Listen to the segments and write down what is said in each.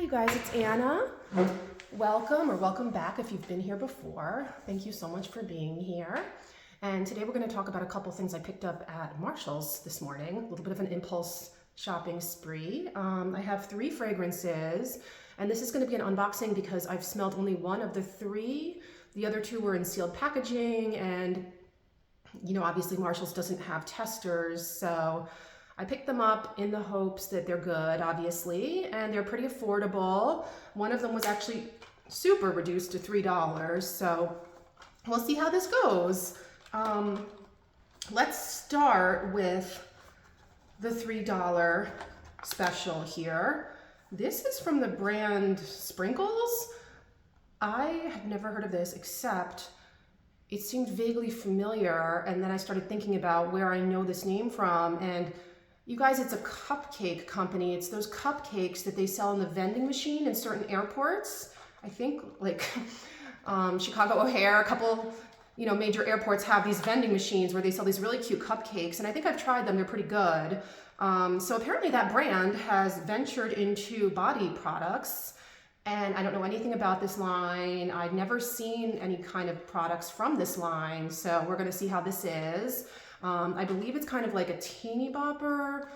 you guys, it's Anna. Welcome back if you've been here before. Thank you so much for being here. And today we're going to talk about a couple things I picked up at Marshall's this morning, a little bit of an impulse shopping spree. I have 3 fragrances, and this is going to be an unboxing because I've smelled only one of the 3. The other 2 were in sealed packaging, and obviously Marshall's doesn't have testers, so I picked them up in the hopes that they're good, obviously, and they're pretty affordable. One of them was actually super reduced to $3, so we'll see how this goes. Let's start with the $3 special here. This is from the brand Sprinkles. I had never heard of this, except it seemed vaguely familiar, and then I started thinking about where I know this name from, and you guys, it's a cupcake company. It's those cupcakes that they sell in the vending machine in certain airports. I think like Chicago O'Hare, a couple major airports have these vending machines where they sell these really cute cupcakes, and I think I've tried them. They're pretty good. So apparently that brand has ventured into body products, and I don't know anything about this line. I've never seen any kind of products from this line, so we're gonna see how this is. I believe it's kind of like a teeny bopper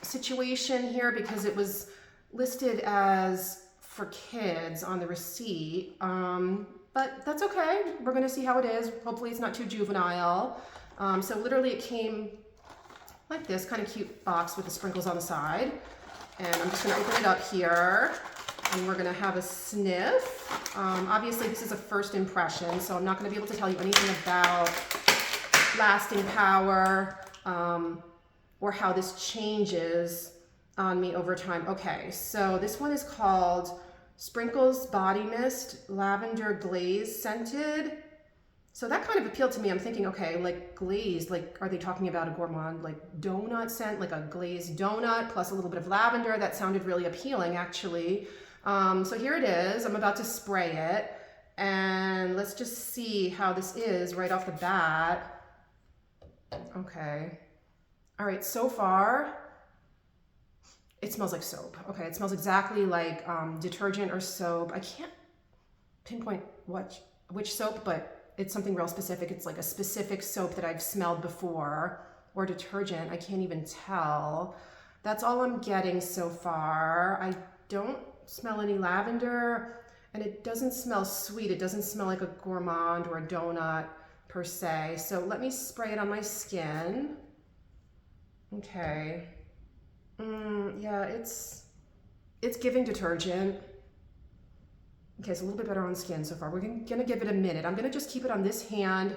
situation here because it was listed as for kids on the receipt, but that's okay. We're gonna see how it is. Hopefully it's not too juvenile. So literally it came like this kind of cute box with the sprinkles on the side, and I'm just gonna open it up here and we're gonna have a sniff. Obviously this is a first impression, so I'm not gonna be able to tell you anything about lasting power or how this changes on me over time. Okay, so this one is called Sprinkles Body Mist Lavender Glaze Scented. So that kind of appealed to me. I'm thinking, okay, like glazed, like are they talking about a gourmand like donut scent, like a glazed donut plus a little bit of lavender? That sounded really appealing actually. So here it is. I'm about to spray it, and let's just see how this is right off the bat. Okay. All right, so far, it smells like soap. Okay, it smells exactly like detergent or soap. I can't pinpoint which soap, but it's something real specific. It's like a specific soap that I've smelled before, or detergent. I can't even tell. That's all I'm getting so far. I don't smell any lavender, and it doesn't smell sweet. It doesn't smell like a gourmand or a donut per se. So let me spray it on my skin. Okay. Yeah, it's giving detergent. Okay, it's a little bit better on skin so far. We're gonna give it a minute. I'm gonna just keep it on this hand,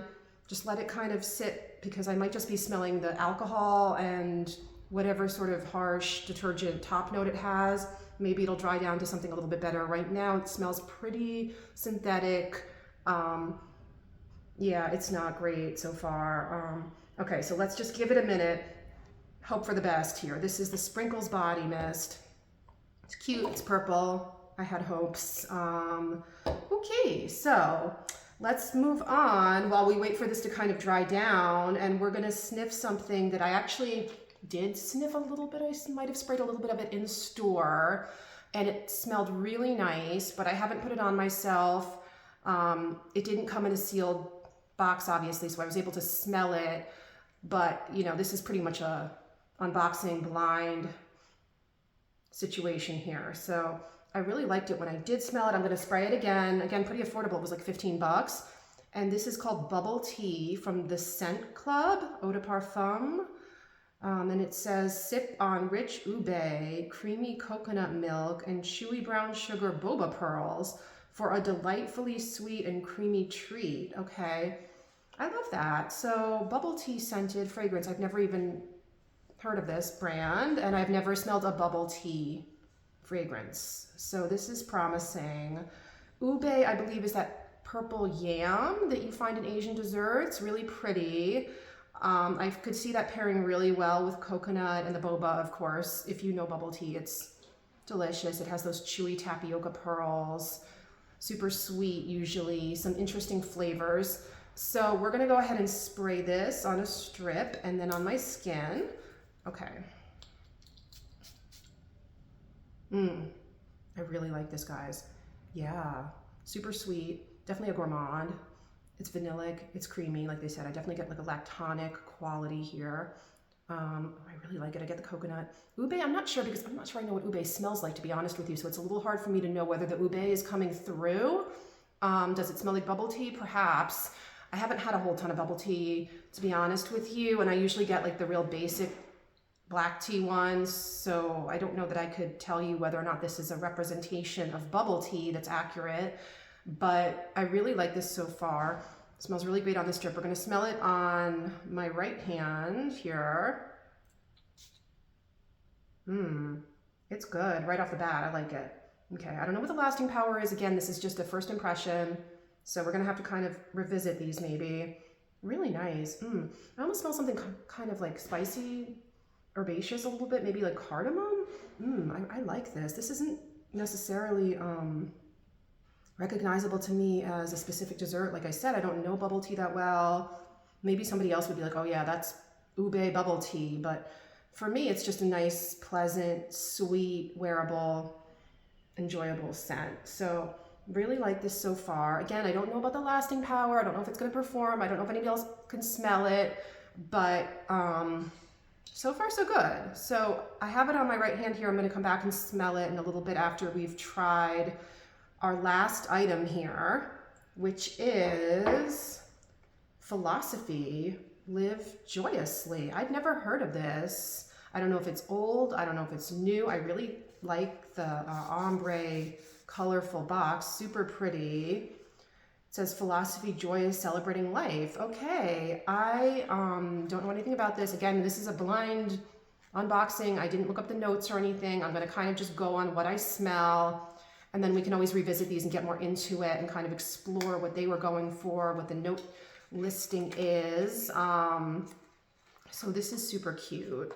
just let it kind of sit, because I might just be smelling the alcohol and whatever sort of harsh detergent top note it has. Maybe it'll dry down to something a little bit better. Right now it smells pretty synthetic. Yeah, it's not great so far. Okay, so let's just give it a minute. Hope for the best here. This is the Sprinkles Body Mist. It's cute, it's purple. I had hopes. Okay, so let's move on while we wait for this to kind of dry down, and we're gonna sniff something that I actually did sniff a little bit. I might have sprayed a little bit of it in store, and it smelled really nice, but I haven't put it on myself. It didn't come in a sealed box, obviously, so I was able to smell it, but this is pretty much a unboxing blind situation here. So I really liked it when I did smell it. I'm going to spray it again. Again, pretty affordable. It was like 15 bucks. And this is called Bubble Tea from the Scent Club, Eau de Parfum. And it says, sip on rich ube, creamy coconut milk, and chewy brown sugar boba pearls for a delightfully sweet and creamy treat. Okay, I love that. So bubble tea scented fragrance. I've never even heard of this brand, and I've never smelled a bubble tea fragrance. So this is promising. Ube, I believe, is that purple yam that you find in Asian desserts. Really pretty. I could see that pairing really well with coconut and the boba, of course. If you know bubble tea, it's delicious. It has those chewy tapioca pearls. Super sweet usually, some interesting flavors. So we're gonna go ahead and spray this on a strip and then on my skin. Okay. Mm, I really like this, guys. Yeah, super sweet, definitely a gourmand. It's vanillic, it's creamy, like they said. I definitely get like a lactonic quality here. I really like it. I get the coconut. Ube, I'm not sure because I'm not sure I know what ube smells like, to be honest with you. So it's a little hard for me to know whether the ube is coming through. Does it smell like bubble tea? Perhaps. I haven't had a whole ton of bubble tea, to be honest with you. And I usually get like the real basic black tea ones. So I don't know that I could tell you whether or not this is a representation of bubble tea that's accurate. But I really like this so far. It smells really great on this strip. We're going to smell it on my right hand here. It's good right off the bat. I like it. Okay, I don't know what the lasting power is. Again, this is just a first impression. So we're going to have to kind of revisit these maybe. Really nice. I almost smell something kind of like spicy, herbaceous a little bit, maybe like cardamom. I like this. This isn't necessarily recognizable to me as a specific dessert. Like I said, I don't know bubble tea that well. Maybe somebody else would be like, oh yeah, that's ube bubble tea. But for me, it's just a nice, pleasant, sweet, wearable, enjoyable scent. So really like this so far. Again, I don't know about the lasting power. I don't know if it's going to perform. I don't know if anybody else can smell it, but so far so good. So I have it on my right hand here. I'm going to come back and smell it in a little bit after we've tried our last item here, which is Philosophy Live Joyously. I've never heard of this. I don't know if it's old. I don't know if it's new. I really like the ombre colorful box. Super pretty. It says Philosophy Joyous Celebrating Life. Okay, I don't know anything about this. Again, this is a blind unboxing. I didn't look up the notes or anything. I'm going to kind of just go on what I smell. And then we can always revisit these and get more into it and kind of explore what they were going for, what the note listing is. So this is super cute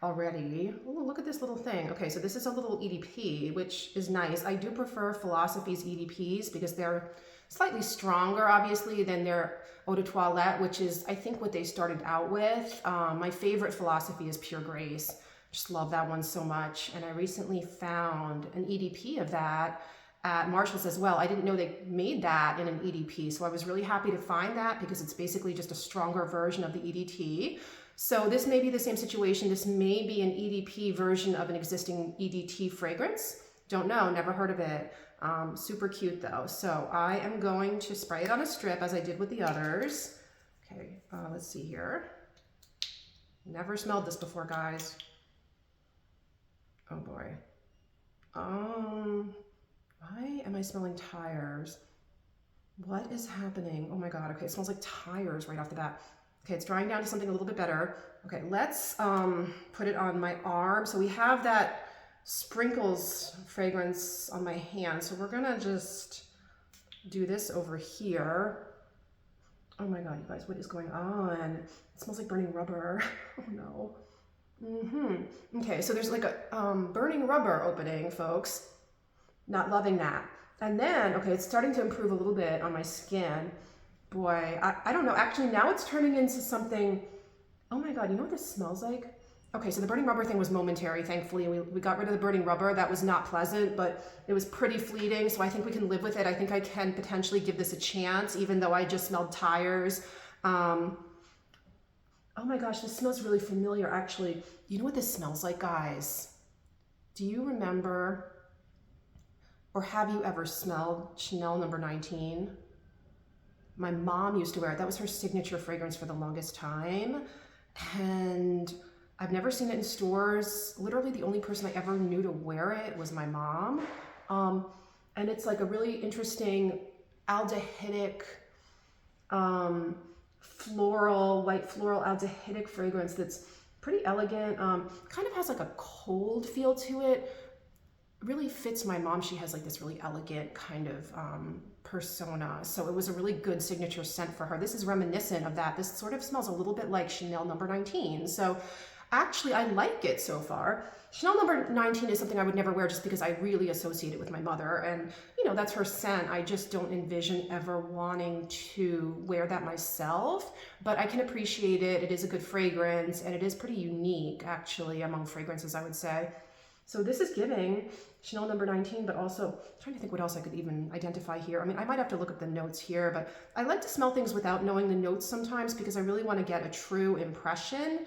already. Oh, look at this little thing. Okay, so this is a little EDP, which is nice. I do prefer Philosophy's EDPs because they're slightly stronger, obviously, than their Eau de Toilette, which is, I think, what they started out with. My favorite Philosophy is Pure Grace. Just love that one so much. And I recently found an EDP of that at Marshall's as well. I didn't know they made that in an EDP. So I was really happy to find that because it's basically just a stronger version of the EDT. So this may be the same situation. This may be an EDP version of an existing EDT fragrance. Don't know, never heard of it. Super cute though. So I am going to spray it on a strip as I did with the others. Okay, let's see here. Never smelled this before, guys. Oh boy. Why am I smelling tires? What is happening? Oh my God. Okay, it smells like tires right off the bat. Okay, it's drying down to something a little bit better. Okay, let's put it on my arm. So we have that sprinkles fragrance on my hand. So we're gonna just do this over here. Oh my God, you guys, what is going on? It smells like burning rubber. Oh no. Okay, so there's like a burning rubber opening, folks. Not loving that. And then, okay, it's starting to improve a little bit on my skin. Boy, I don't know. Actually, now it's turning into something. Oh my God, you know what this smells like? Okay, so the burning rubber thing was momentary, thankfully. We got rid of the burning rubber. That was not pleasant, but it was pretty fleeting, so I think we can live with it. I think I can potentially give this a chance, even though I just smelled tires. Oh my gosh, this smells really familiar, actually. You know what this smells like, guys? Do you remember, or have you ever smelled Chanel number 19? My mom used to wear it. That was her signature fragrance for the longest time. And I've never seen it in stores. Literally the only person I ever knew to wear it was my mom. And it's like a really interesting aldehydic, white floral aldehydic fragrance that's pretty elegant. Kind of has like a cold feel to it. Really fits my mom. She has like this really elegant kind of persona. So it was a really good signature scent for her. This is reminiscent of that. This sort of smells a little bit like Chanel number 19. So actually I like it so far. Chanel number 19 is something I would never wear just because I really associate it with my mother. And you know, that's her scent. I just don't envision ever wanting to wear that myself, but I can appreciate it. It is a good fragrance and it is pretty unique actually among fragrances, I would say. So this is giving Chanel number 19, but also I'm trying to think what else I could even identify here. I mean, I might have to look at the notes here, but I like to smell things without knowing the notes sometimes because I really want to get a true impression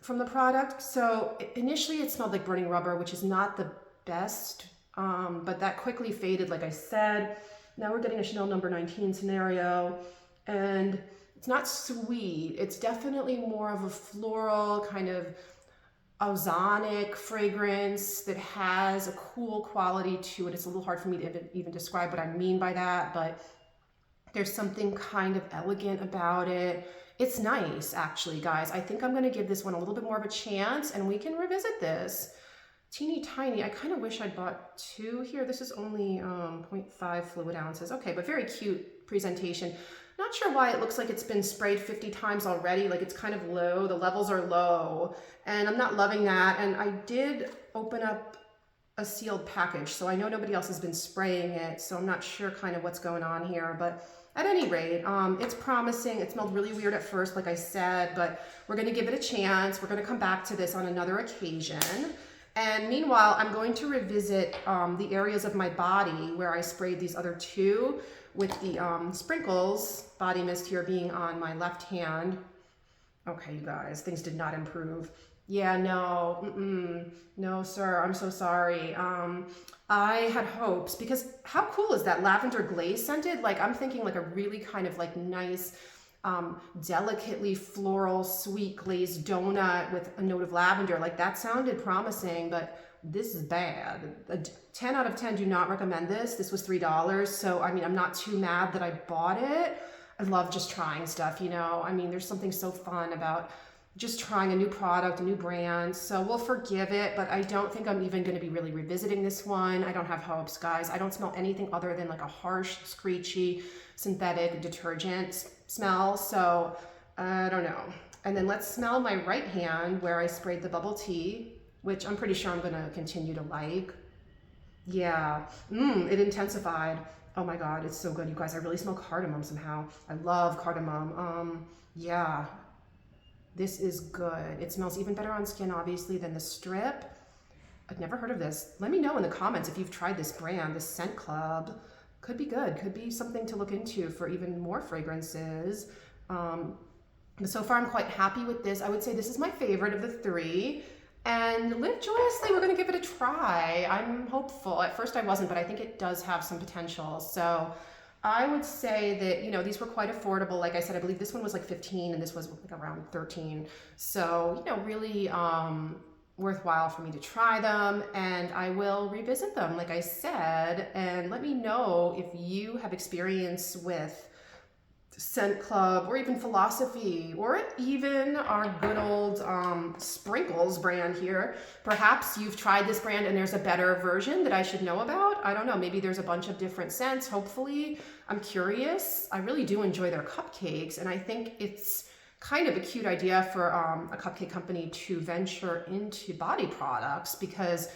from the product. So initially it smelled like burning rubber, which is not the best, but that quickly faded, like I said. Now we're getting a Chanel number 19 scenario, and it's not sweet. It's definitely more of a floral kind of ozonic fragrance that has a cool quality to it. It's a little hard for me to even describe what I mean by that, but there's something kind of elegant about it. It's nice, actually, guys. I think I'm going to give this one a little bit more of a chance, and we can revisit this. Teeny tiny. I kind of wish I'd bought two here. This is only 0.5 fluid ounces. Okay, but very cute presentation. Not sure why it looks like it's been sprayed 50 times already. Like it's kind of low. The levels are low, and I'm not loving that. And I did open up a sealed package, so I know nobody else has been spraying it, so I'm not sure kind of what's going on here. But at any rate, it's promising. It smelled really weird at first, like I said, but we're going to give it a chance. We're going to come back to this on another occasion. And meanwhile, I'm going to revisit the areas of my body where I sprayed these other two, with the sprinkles body mist here being on my left hand. Okay, you guys, things did not improve. Yeah, no, no, sir, I'm so sorry. I had hopes, because how cool is that lavender glaze scented? Like, I'm thinking like a really kind of like nice, delicately floral, sweet glazed donut with a note of lavender. Like that sounded promising, but this is bad. A 10 out of 10, do not recommend this. This was $3. So, I mean, I'm not too mad that I bought it. I love just trying stuff, you know? I mean, there's something so fun about just trying a new product, a new brand. So we'll forgive it, but I don't think I'm even going to be really revisiting this one. I don't have hopes, guys. I don't smell anything other than like a harsh, screechy, synthetic detergent smell. So I don't know. And then let's smell my right hand where I sprayed the bubble tea, which I'm pretty sure I'm going to continue to like. Yeah, it intensified. Oh my God, it's so good, you guys. I really smell cardamom somehow. I love cardamom. Yeah, this is good. It smells even better on skin, obviously, than the strip. I've never heard of this. Let me know in the comments if you've tried this brand, this Scent Club. Could be good. Could be something to look into for even more fragrances. So far, I'm quite happy with this. I would say this is my favorite of the three. And live joyously, we're going to give it a try. I'm hopeful. At first I wasn't, but I think it does have some potential. So I would say that, you know, these were quite affordable. Like I said, I believe this one was like 15 and this was like around 13. So, you know, really worthwhile for me to try them, and I will revisit them, like I said. And let me know if you have experience with Scent Club, or even Philosophy, or even our good old Sprinkles brand here. Perhaps you've tried this brand and there's a better version that I should know about. I don't know, maybe there's a bunch of different scents. Hopefully, I'm curious. I really do enjoy their cupcakes, and I think it's kind of a cute idea for a cupcake company to venture into body products, because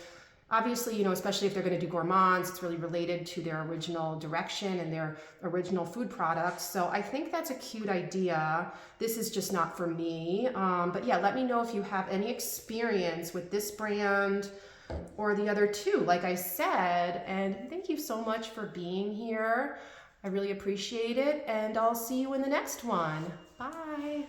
obviously, you know, especially if they're going to do gourmands, it's really related to their original direction and their original food products. So I think that's a cute idea. This is just not for me. But yeah, let me know if you have any experience with this brand or the other two, like I said. And thank you so much for being here. I really appreciate it. And I'll see you in the next one. Bye.